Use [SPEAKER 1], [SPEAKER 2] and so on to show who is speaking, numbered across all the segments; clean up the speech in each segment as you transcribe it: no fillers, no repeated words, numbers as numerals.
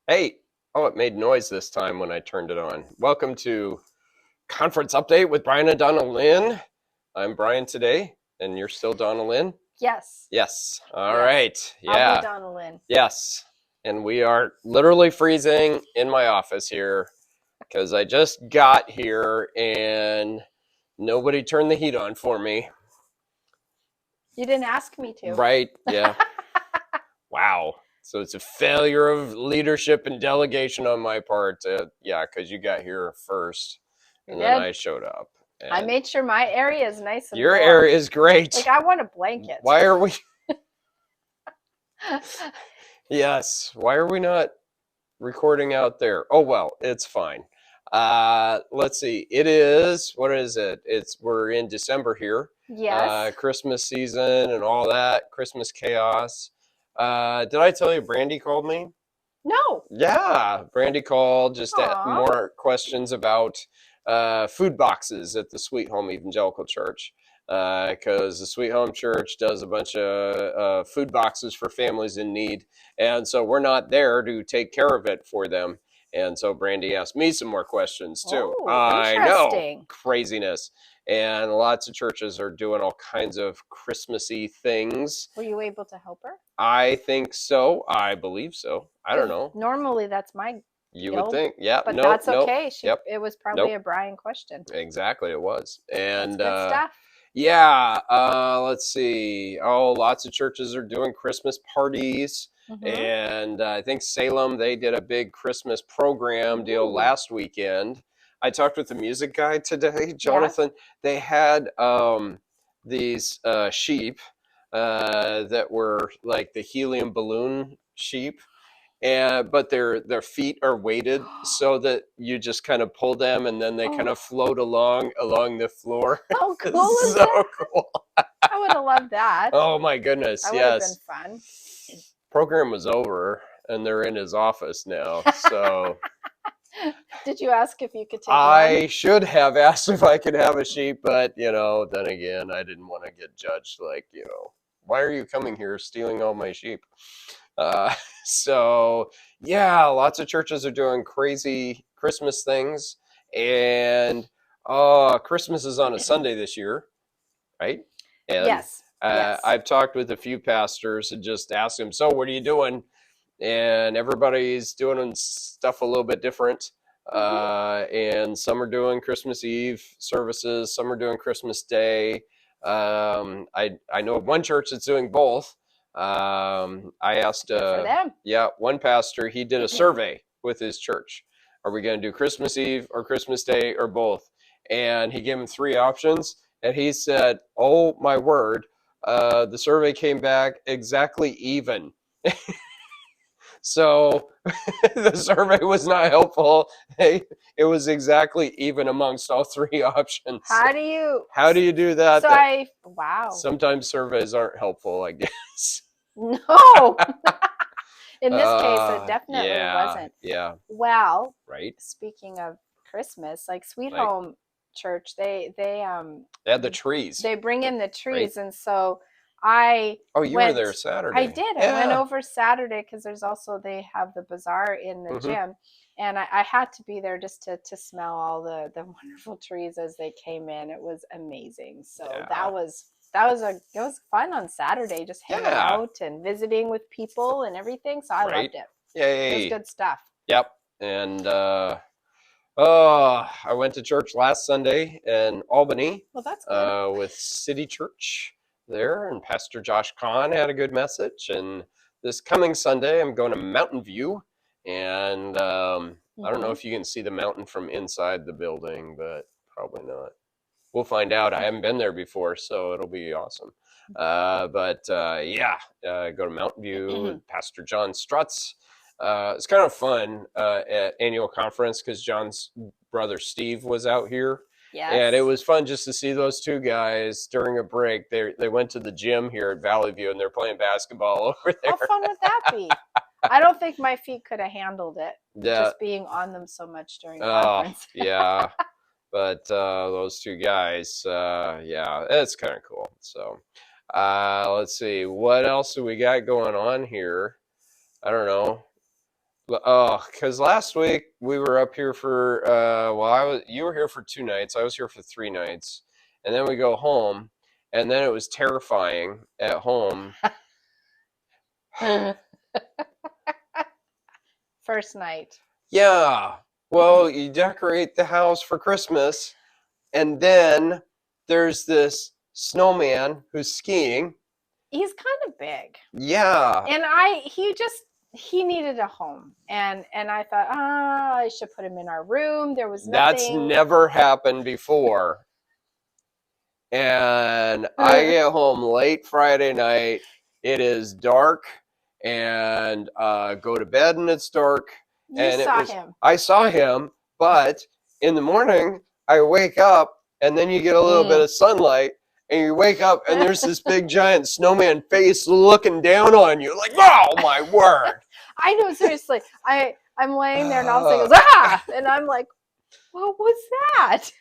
[SPEAKER 1] Hey, oh, it made noise this time when I turned it on. Welcome to Conference Update with Brian and Donalyn. I'm Brian today, and you're still Donalyn?
[SPEAKER 2] Yes.
[SPEAKER 1] Yes. All
[SPEAKER 2] Yes.
[SPEAKER 1] right.
[SPEAKER 2] I'll be
[SPEAKER 1] Yeah.
[SPEAKER 2] Donalyn.
[SPEAKER 1] Yes. And we are literally freezing in my office here because I just got here and nobody turned the heat on for me.
[SPEAKER 2] You didn't ask me to.
[SPEAKER 1] Right? Yeah. Wow. So it's a failure of leadership and delegation on my part. Yeah, because you got here first,
[SPEAKER 2] You
[SPEAKER 1] and then
[SPEAKER 2] did.
[SPEAKER 1] I showed up.
[SPEAKER 2] I
[SPEAKER 1] And
[SPEAKER 2] made sure my area is nice and
[SPEAKER 1] your
[SPEAKER 2] warm.
[SPEAKER 1] area is great.
[SPEAKER 2] Like I want a blanket.
[SPEAKER 1] Why are we? Yes. Why are we not recording out there? Oh well, it's fine. Let's see. It is. What is it? We're in December here.
[SPEAKER 2] Yes.
[SPEAKER 1] Christmas season and all that. Christmas chaos. Did I tell you Brandy called me?
[SPEAKER 2] No.
[SPEAKER 1] Yeah, Brandy called just
[SPEAKER 2] Aw.
[SPEAKER 1] more questions about food boxes at the Sweet Home Evangelical Church. Because the Sweet Home Church does a bunch of food boxes for families in need. And so we're not there to take care of it for them. And so Brandy asked me some more questions too.
[SPEAKER 2] Oh,
[SPEAKER 1] I know,
[SPEAKER 2] interesting.
[SPEAKER 1] craziness. And lots of churches are doing all kinds of Christmassy things.
[SPEAKER 2] Were you able to help her?
[SPEAKER 1] I think so. I believe so. I don't
[SPEAKER 2] 'Cause
[SPEAKER 1] know.
[SPEAKER 2] normally that's my
[SPEAKER 1] You would
[SPEAKER 2] guild,
[SPEAKER 1] think. Yeah.
[SPEAKER 2] but
[SPEAKER 1] Nope.
[SPEAKER 2] that's
[SPEAKER 1] Nope.
[SPEAKER 2] okay.
[SPEAKER 1] Yep.
[SPEAKER 2] It was probably
[SPEAKER 1] Nope.
[SPEAKER 2] a Brian question.
[SPEAKER 1] Exactly. It was.
[SPEAKER 2] That's
[SPEAKER 1] And
[SPEAKER 2] good stuff.
[SPEAKER 1] yeah. Let's see. Oh, lots of churches are doing Christmas parties.
[SPEAKER 2] Mm-hmm.
[SPEAKER 1] And I think Salem, they did a big Christmas program deal
[SPEAKER 2] Ooh.
[SPEAKER 1] last weekend. I talked with the music guy today,
[SPEAKER 2] Yes.
[SPEAKER 1] Jonathan. They had these sheep that were like the helium balloon sheep, and but their feet are weighted so that you just kind of pull them and then they kind
[SPEAKER 2] Oh,
[SPEAKER 1] of float along the floor.
[SPEAKER 2] how cool is
[SPEAKER 1] So
[SPEAKER 2] that?
[SPEAKER 1] cool.
[SPEAKER 2] I would have loved that.
[SPEAKER 1] Oh my goodness,
[SPEAKER 2] That would have been
[SPEAKER 1] yes.
[SPEAKER 2] fun.
[SPEAKER 1] Program was over and they're in his office now. So
[SPEAKER 2] Did you ask if you could take one?
[SPEAKER 1] I should have asked if I could have a sheep, but then again, I didn't want to get judged like, why are you coming here stealing all my sheep? Uh, so yeah, lots of churches are doing crazy Christmas things, and Christmas is on a Sunday this year, right? And
[SPEAKER 2] Yes. Yes.
[SPEAKER 1] I've talked with a few pastors and just asked them, so what are you doing? And everybody's doing stuff a little bit different.
[SPEAKER 2] Mm-hmm.
[SPEAKER 1] And some are doing Christmas Eve services, some are doing Christmas Day. I know of one church that's doing both. I asked,
[SPEAKER 2] Good for them.
[SPEAKER 1] yeah, one pastor, he did a survey with his church. Are we going to do Christmas Eve or Christmas Day or both? And he gave him three options. And he said, oh my word, the survey came back exactly even. So the survey was not helpful. It was exactly even amongst all three options.
[SPEAKER 2] How do you?
[SPEAKER 1] How do you do that?
[SPEAKER 2] Wow.
[SPEAKER 1] Sometimes surveys aren't helpful, I guess.
[SPEAKER 2] No. In this case, it definitely
[SPEAKER 1] Yeah,
[SPEAKER 2] wasn't.
[SPEAKER 1] yeah,
[SPEAKER 2] Well,
[SPEAKER 1] right.
[SPEAKER 2] speaking of Christmas, like Sweet
[SPEAKER 1] Like
[SPEAKER 2] Home Church, they
[SPEAKER 1] they had the trees,
[SPEAKER 2] they bring in the
[SPEAKER 1] right?
[SPEAKER 2] trees, and so I
[SPEAKER 1] Oh, you were
[SPEAKER 2] went.
[SPEAKER 1] there
[SPEAKER 2] I
[SPEAKER 1] Saturday.
[SPEAKER 2] did. I went
[SPEAKER 1] Yeah.
[SPEAKER 2] over Saturday because they have the bazaar in the
[SPEAKER 1] Hmm.
[SPEAKER 2] gym, and I had to be there just to smell all the wonderful trees as they came in. It was amazing. So
[SPEAKER 1] Yeah.
[SPEAKER 2] it was fun on Saturday, just hanging
[SPEAKER 1] Yeah.
[SPEAKER 2] out and visiting with people and everything. So I
[SPEAKER 1] Right.
[SPEAKER 2] loved it. It was
[SPEAKER 1] Yay.
[SPEAKER 2] good stuff.
[SPEAKER 1] Yep. And oh, I went to church last Sunday in Albany
[SPEAKER 2] Well, that's good.
[SPEAKER 1] with City Church there, and Pastor Josh Kahn had a good message. And this coming Sunday, I'm going to Mountain View, and I don't know
[SPEAKER 2] Mm-hmm.
[SPEAKER 1] if you can see the mountain from inside the building, but probably not. We'll find out. I haven't been there before, so it'll be awesome. But yeah, go to Mountain View with Pastor John Strutz. It's kind of fun at annual conference because John's brother Steve was out here.
[SPEAKER 2] Yes.
[SPEAKER 1] And it was fun just to see those two guys during a break. They went to the gym here at Valley View and they're playing basketball over there.
[SPEAKER 2] How fun would that be? I don't think my feet could have handled it,
[SPEAKER 1] Yeah.
[SPEAKER 2] just being on them so much during conference.
[SPEAKER 1] Yeah. But those two guys, yeah, it's kind of cool. So let's see. What else do we got going on here? I don't know. Oh, because last week we were up here for you were here for 2 nights, I was here for 3 nights, and then we go home, and then it was terrifying at home.
[SPEAKER 2] First night.
[SPEAKER 1] Yeah, well, you decorate the house for Christmas, and then there's this snowman who's skiing.
[SPEAKER 2] He's kind of big.
[SPEAKER 1] Yeah.
[SPEAKER 2] And he needed a home. And I thought, I should put him in our room. There was
[SPEAKER 1] That's
[SPEAKER 2] nothing.
[SPEAKER 1] never happened before. And I get home late Friday night. It is dark, and go to bed, and it's dark.
[SPEAKER 2] You saw him.
[SPEAKER 1] I saw him, but in the morning I wake up, and then you get a little bit of sunlight, and you wake up, and there's this big giant snowman face looking down on you, like, oh my word!
[SPEAKER 2] I know, seriously. I'm laying there, and all of a sudden goes, ah! And I'm like, what was that?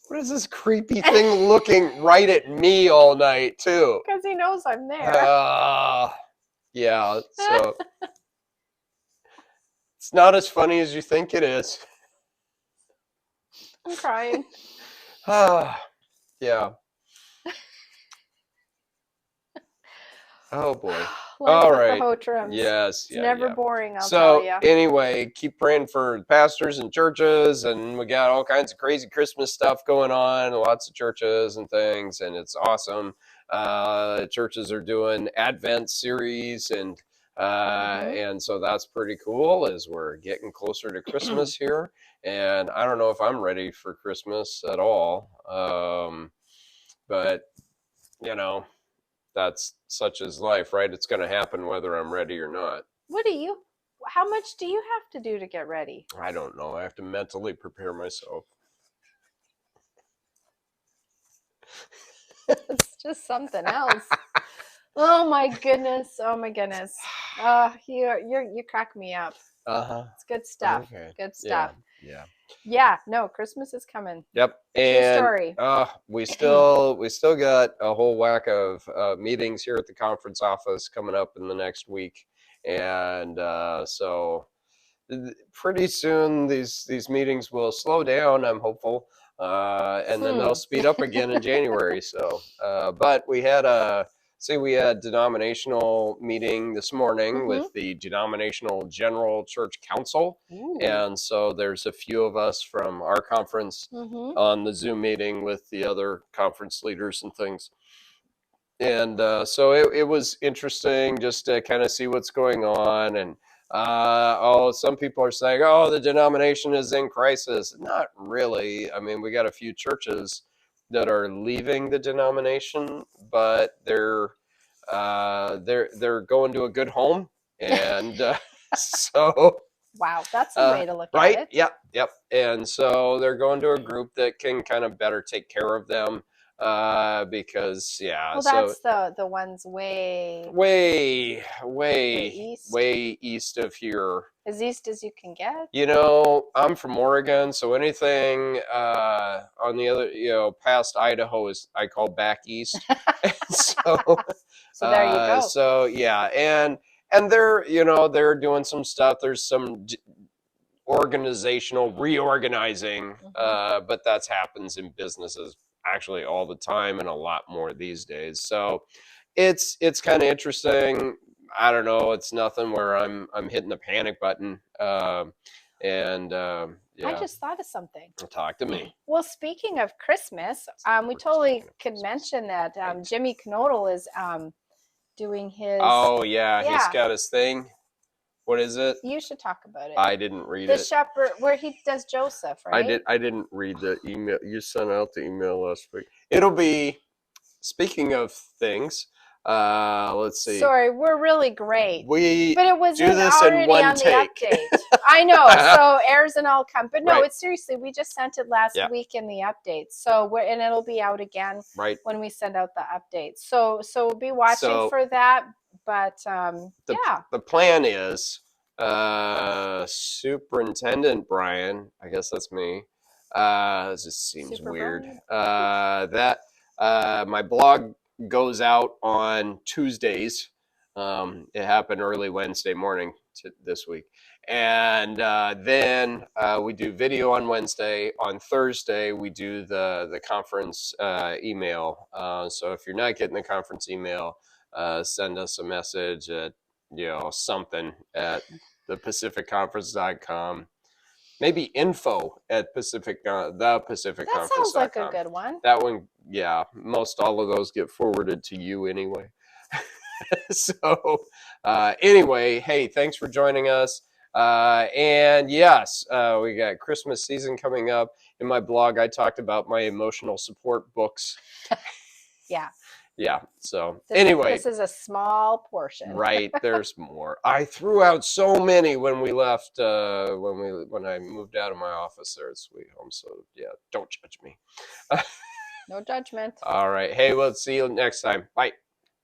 [SPEAKER 1] What is this creepy thing looking right at me all night, too?
[SPEAKER 2] Because he knows I'm there.
[SPEAKER 1] Yeah, so it's not as funny as you think it is.
[SPEAKER 2] I'm crying.
[SPEAKER 1] Yeah. Oh, boy.
[SPEAKER 2] Life
[SPEAKER 1] All
[SPEAKER 2] with
[SPEAKER 1] right.
[SPEAKER 2] the Hotrams.
[SPEAKER 1] Yes.
[SPEAKER 2] It's never boring, I'll tell you.
[SPEAKER 1] Anyway, keep praying for pastors and churches, and we got all kinds of crazy Christmas stuff going on, lots of churches and things, and it's awesome. Churches are doing Advent series, and so that's pretty cool as we're getting closer to Christmas here. And I don't know if I'm ready for Christmas at all, but you know, that's such is life, right? It's going to happen whether I'm ready or not.
[SPEAKER 2] How much do you have to do to get ready?
[SPEAKER 1] I don't know. I have to mentally prepare myself.
[SPEAKER 2] It's just something else. Oh my goodness. You crack me up. It's good stuff.
[SPEAKER 1] Okay.
[SPEAKER 2] Good stuff.
[SPEAKER 1] Yeah.
[SPEAKER 2] Yeah. No, Christmas is coming.
[SPEAKER 1] Yep.
[SPEAKER 2] True story.
[SPEAKER 1] We still got a whole whack of meetings here at the conference office coming up in the next week, and so pretty soon these meetings will slow down, I'm hopeful, and then they'll speed up again in January. So, but we had denominational meeting this morning with the Denominational General Church Council.
[SPEAKER 2] Ooh.
[SPEAKER 1] And so there's a few of us from our conference on the Zoom meeting with the other conference leaders and things. And so it was interesting just to kind of see what's going on. And some people are saying, oh, the denomination is in crisis. Not really. I mean, we got a few churches that are leaving the denomination, but they're going to a good home, and so.
[SPEAKER 2] Wow, that's a way to look
[SPEAKER 1] right?
[SPEAKER 2] at it.
[SPEAKER 1] Yep. And so they're going to a group that can kind of better take care of them. Because
[SPEAKER 2] well, that's the ones way
[SPEAKER 1] east of here,
[SPEAKER 2] as east as you can get.
[SPEAKER 1] You know, I'm from Oregon, so anything on the other, past Idaho is I call back east. so
[SPEAKER 2] there you go.
[SPEAKER 1] So yeah, and they're doing some stuff. There's some organizational reorganizing, but that happens in businesses actually all the time, and a lot more these days. So it's kind of interesting. I don't know. It's nothing where I'm hitting the panic button. I
[SPEAKER 2] just thought of something.
[SPEAKER 1] Talk to me.
[SPEAKER 2] Well, speaking of Christmas, we totally could mention that Jimmy Knodel is doing his.
[SPEAKER 1] Oh yeah, he's got his thing. What is it?
[SPEAKER 2] You should talk about it.
[SPEAKER 1] I didn't read it.
[SPEAKER 2] The shepherd, where he does Joseph, right?
[SPEAKER 1] I didn't read the email. You sent out the email last week. It'll be, speaking of things, let's see.
[SPEAKER 2] Sorry, we're really great.
[SPEAKER 1] But
[SPEAKER 2] it was
[SPEAKER 1] do this in one take.
[SPEAKER 2] The update. I know. So airs and all come. But no,
[SPEAKER 1] Right.
[SPEAKER 2] It's seriously, we just sent it last week in the updates. So and it'll be out again when we send out the updates. So be watching for that. But
[SPEAKER 1] the plan is Superintendent Brian, I guess that's me. It just seems weird. That my blog goes out on Tuesdays. It happened early Wednesday morning, this week. And then we do video on Wednesday. On Thursday, we do the conference email. So if you're not getting the conference email, send us a message at, something at thepacificconference.com. Maybe info at thepacificconference.com.
[SPEAKER 2] That sounds like a good one.
[SPEAKER 1] That one, yeah. Most all of those get forwarded to you anyway. So anyway, hey, thanks for joining us. And yes, we got Christmas season coming up. In my blog, I talked about my emotional support books.
[SPEAKER 2] Yeah.
[SPEAKER 1] Yeah. So anyway,
[SPEAKER 2] this is a small portion.
[SPEAKER 1] Right. There's more. I threw out so many when we left. When I moved out of my office there at Sweet Home. So yeah, don't judge me.
[SPEAKER 2] No judgment.
[SPEAKER 1] All right. Hey, we'll see you next time. Bye.